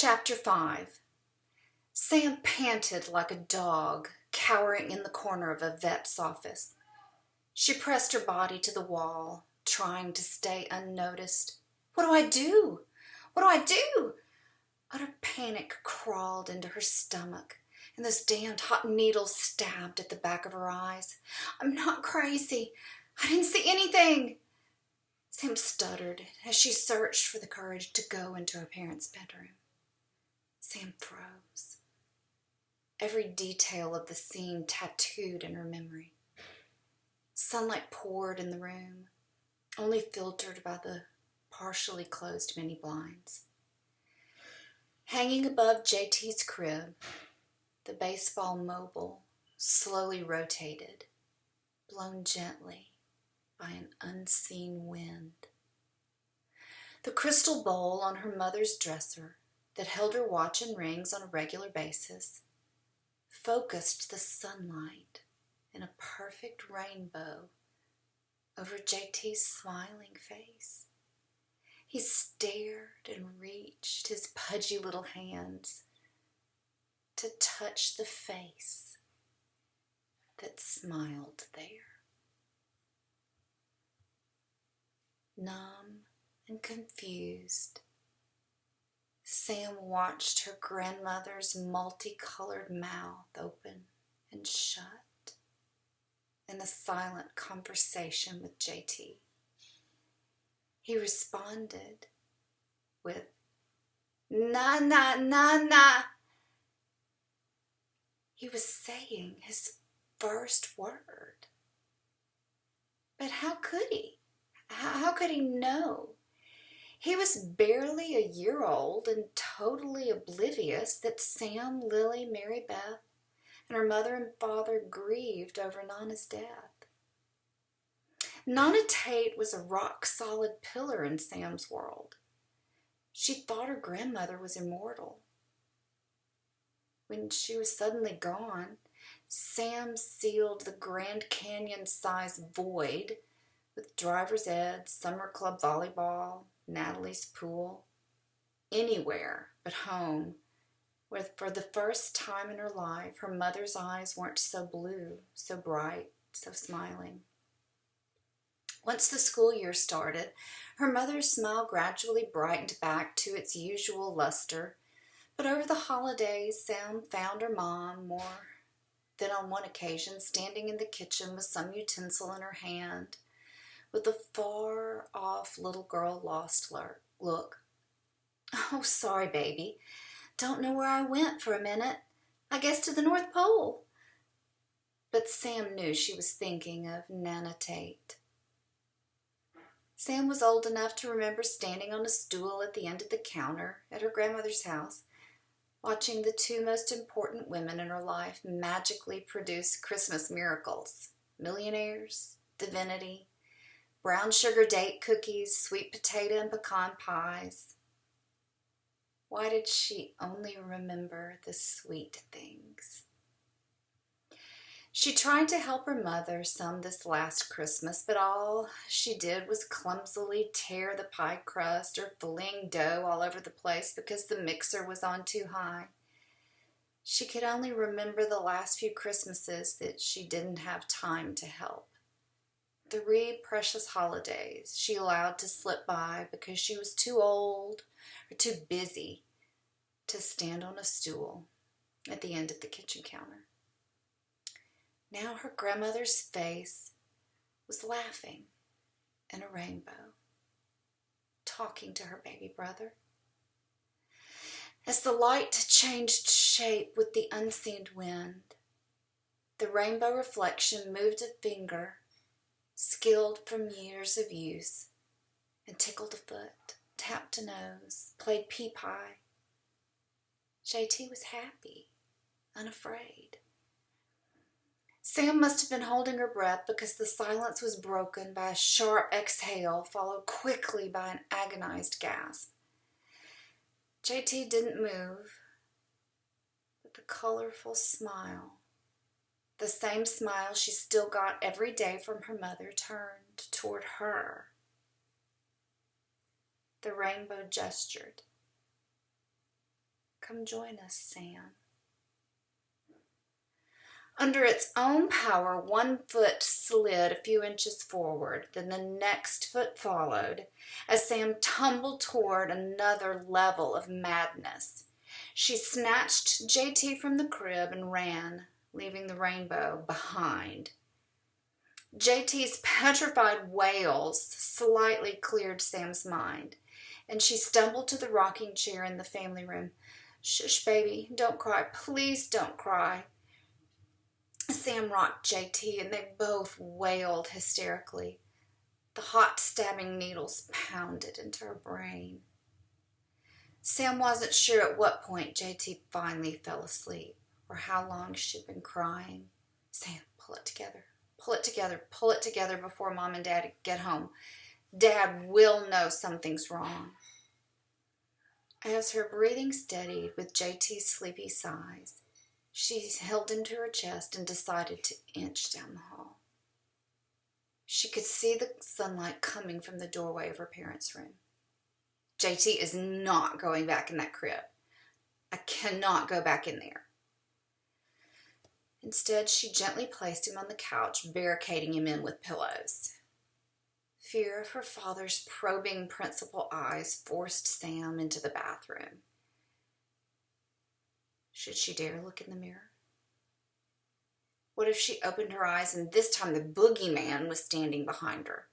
Chapter 5. Sam panted like a dog, cowering in the corner of a vet's office. She pressed her body to the wall, trying to stay unnoticed. What do I do? What do I do? Utter panic crawled into her stomach, and those damned hot needles stabbed at the back of her eyes. I'm not crazy. I didn't see anything. Sam stuttered as she searched for the courage to go into her parents' bedroom. Sam froze. Every detail of the scene tattooed in her memory. Sunlight poured in the room, only filtered by the partially closed many blinds. Hanging above JT's crib, the baseball mobile slowly rotated, blown gently by an unseen wind. The crystal bowl on her mother's dresser that held her watch and rings on a regular basis focused the sunlight in a perfect rainbow over JT's smiling face. He stared and reached his pudgy little hands to touch the face that smiled there. Numb and confused, Sam watched her grandmother's multicolored mouth open and shut in a silent conversation with JT. He responded with, "Na, na, na, na." He was saying his first word. But how could he? How could he know? He was barely a year old and totally oblivious that Sam, Lily, Mary Beth, and her mother and father grieved over Nana's death. Nana Tate was a rock-solid pillar in Sam's world. She thought her grandmother was immortal. When she was suddenly gone, Sam sealed the Grand Canyon-sized void with driver's ed, summer club volleyball, Natalie's pool, anywhere but home, where for the first time in her life, her mother's eyes weren't so blue, so bright, so smiling. Once the school year started, her mother's smile gradually brightened back to its usual luster, but over the holidays, Sam found her mom more than on one occasion standing in the kitchen with some utensil in her hand, with a far-off little girl lost look. "Oh, sorry, baby. Don't know where I went for a minute. I guess to the North Pole." But Sam knew she was thinking of Nana Tate. Sam was old enough to remember standing on a stool at the end of the counter at her grandmother's house, watching the two most important women in her life magically produce Christmas miracles: millionaires, divinity, brown sugar date cookies, sweet potato and pecan pies. Why did she only remember the sweet things? She tried to help her mother some this last Christmas, but all she did was clumsily tear the pie crust or fling dough all over the place because the mixer was on too high. She could only remember the last few Christmases that she didn't have time to help. 3 precious holidays she allowed to slip by because she was too old or too busy to stand on a stool at the end of the kitchen counter. Now her grandmother's face was laughing in a rainbow, talking to her baby brother. As the light changed shape with the unseen wind, the rainbow reflection moved a finger, skilled from years of use, and tickled a foot, tapped a nose, played pea-pie. JT was happy, unafraid. Sam must have been holding her breath because the silence was broken by a sharp exhale followed quickly by an agonized gasp. JT didn't move, but the colorful smile, the same smile she still got every day from her mother, turned toward her. The rainbow gestured. Come join us, Sam. Under its own power, one foot slid a few inches forward, then the next foot followed, as Sam tumbled toward another level of madness. She snatched JT from the crib and ran, leaving the rainbow behind. JT's petrified wails slightly cleared Sam's mind, and she stumbled to the rocking chair in the family room. Shush, baby, don't cry. Please don't cry. Sam rocked JT, and they both wailed hysterically. The hot stabbing needles pounded into her brain. Sam wasn't sure at what point JT finally fell asleep, or how long she'd been crying. Sam, pull it together. Pull it together. Pull it together before Mom and Dad get home. Dad will know something's wrong. As her breathing steadied with JT's sleepy sighs, she held him to her chest and decided to inch down the hall. She could see the sunlight coming from the doorway of her parents' room. JT is not going back in that crib. I cannot go back in there. Instead, she gently placed him on the couch, barricading him in with pillows. Fear of her father's probing principal eyes forced Sam into the bathroom. Should she dare look in the mirror? What if she opened her eyes and this time the boogeyman was standing behind her?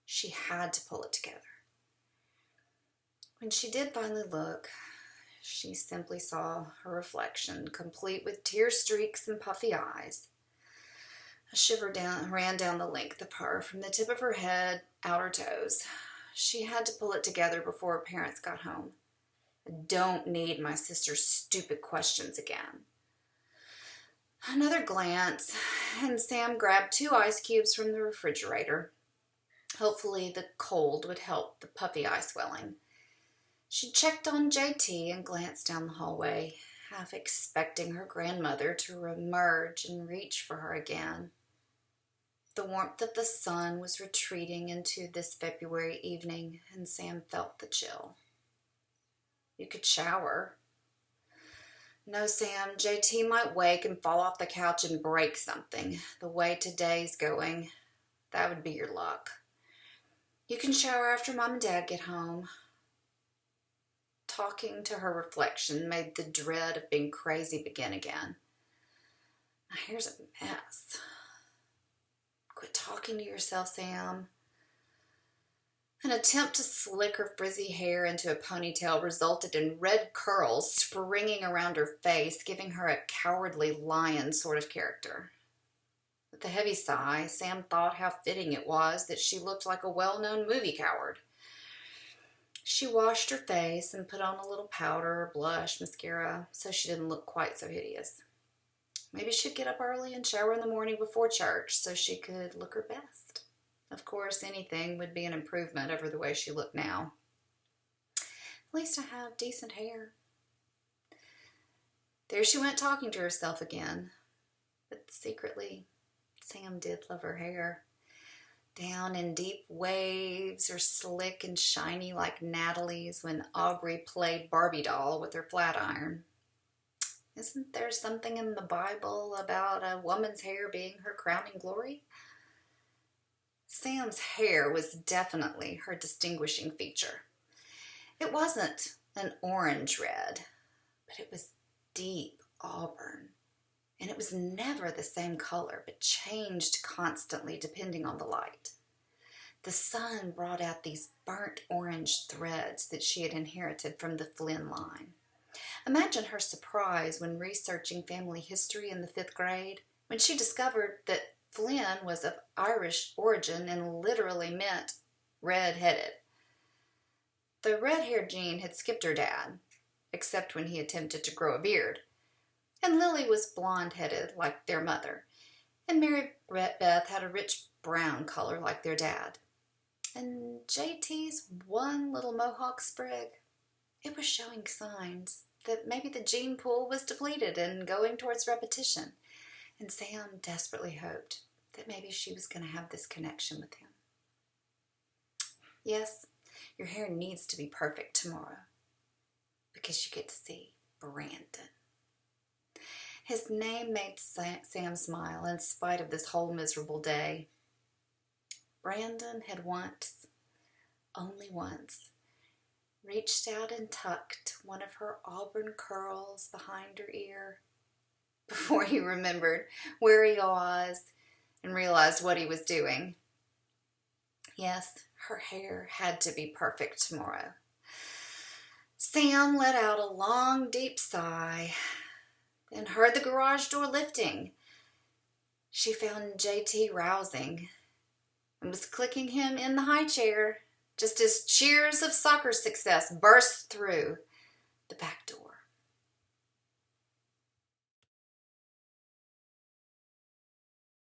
She had to pull it together. When she did finally look, she simply saw her reflection, complete with tear streaks and puffy eyes. A shiver ran down the length of her, from the tip of her head out her toes. She had to pull it together before her parents got home. I don't need my sister's stupid questions again. Another glance, and Sam grabbed 2 ice cubes from the refrigerator. Hopefully the cold would help the puppy eye swelling. She checked on JT and glanced down the hallway, half expecting her grandmother to emerge and reach for her again. The warmth of the sun was retreating into this February evening, and Sam felt the chill. You could shower. No, Sam, JT might wake and fall off the couch and break something. The way today's going, that would be your luck. You can shower after Mom and Dad get home. Talking to her reflection made the dread of being crazy begin again. Now here's a mess. Quit talking to yourself, Sam. An attempt to slick her frizzy hair into a ponytail resulted in red curls springing around her face, giving her a cowardly lion sort of character. With a heavy sigh, Sam thought how fitting it was that she looked like a well-known movie coward. She washed her face and put on a little powder, blush, mascara, so she didn't look quite so hideous. Maybe she'd get up early and shower in the morning before church so she could look her best. Of course, anything would be an improvement over the way she looked now. At least I have decent hair. There she went talking to herself again. But secretly, Sam did love her hair. Down in deep waves or slick and shiny like Natalie's when Aubrey played Barbie doll with her flat iron. Isn't there something in the Bible about a woman's hair being her crowning glory? Sam's hair was definitely her distinguishing feature. It wasn't an orange red, but it was deep auburn, and it was never the same color, but changed constantly depending on the light. The sun brought out these burnt orange threads that she had inherited from the Flynn line. Imagine her surprise when researching family history in the 5th grade, when she discovered that Flynn was of Irish origin and literally meant red-headed. The red-haired gene had skipped her dad, except when he attempted to grow a beard. And Lily was blonde-headed like their mother. And Mary Beth had a rich brown color like their dad. And JT's one little mohawk sprig, it was showing signs that maybe the gene pool was depleted and going towards repetition. And Sam desperately hoped that maybe she was going to have this connection with him. Yes, your hair needs to be perfect tomorrow because you get to see Brandon. His name made Sam smile in spite of this whole miserable day. Brandon had once, only once, reached out and tucked one of her auburn curls behind her ear before he remembered where he was and realized what he was doing. Yes, her hair had to be perfect tomorrow. Sam let out a long, deep sigh and heard the garage door lifting. She found JT rousing and was clicking him in the high chair just as cheers of soccer success burst through the back door.